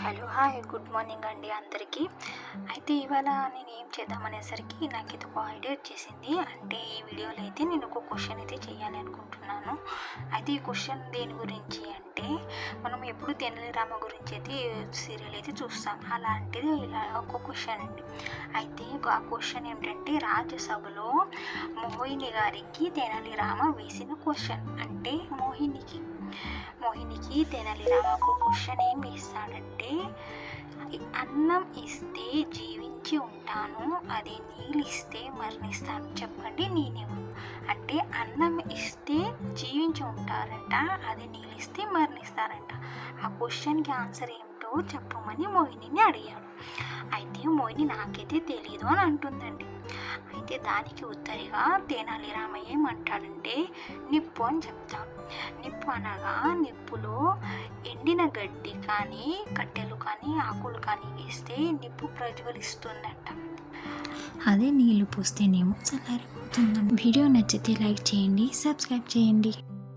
Hello, hi, good morning అండి అందరికీ. అయితే ఇవాళ నేను ఏం చేద్దామనేసరికి నాకైతే ఒక ఐడియా వచ్చేసింది. అంటే ఈ వీడియోలో అయితే నేను ఒక క్వశ్చన్ అయితే చేయాలి అనుకుంటున్నాను. అయితే ఈ క్వశ్చన్ దేని గురించి అంటే, మనం ఎప్పుడు తెనాలి రామ గురించి అయితే సీరియల్ అయితే చూస్తాం. అలాంటిది ఇలా ఒక క్వశ్చన్ అండి. అయితే ఆ క్వశ్చన్ ఏంటంటే, రాజ్యసభలో మోహిని గారికి తెనాలి రామ వేసిన క్వశ్చన్. అంటే మోహినికి తెనాలి రామ ఒక క్వశ్చన్ ఏం వేస్తాడంటే, అన్నం ఇస్తే జీవించి ఉంటాను, అదే నీళ్ళు ఇస్తే మరణిస్తాను, చెప్పండి నేనేమో. అంటే అన్నం ఇస్తే జీవించి ఉంటారంట, అదే నీళ్ళు ఇస్తే మరణిస్తారంట. ఆ క్వశ్చన్కి ఆన్సర్ ఏమిటో చెప్పమని మోహినిని అడిగాడు. అయితే మోహిని నాకైతే తెలీదు అని అంటుందండి. అయితే దానికి ఉత్తరిగా తెనాలి రామయ్య ఏమంటాడంటే, నిప్పు అని చెప్తాడు. నిప్పు అనగా నిప్పులో ఎండిన గడ్డి కానీ కట్టెలు కానీ ఆకులు కానీ వేస్తే నిప్పు ప్రజ్వలిస్తుందంట. అదే నీళ్లు పోస్తేనేమో చల్లారిపోతుందండి. వీడియో నచ్చితే లైక్ చేయండి, సబ్స్క్రైబ్ చేయండి.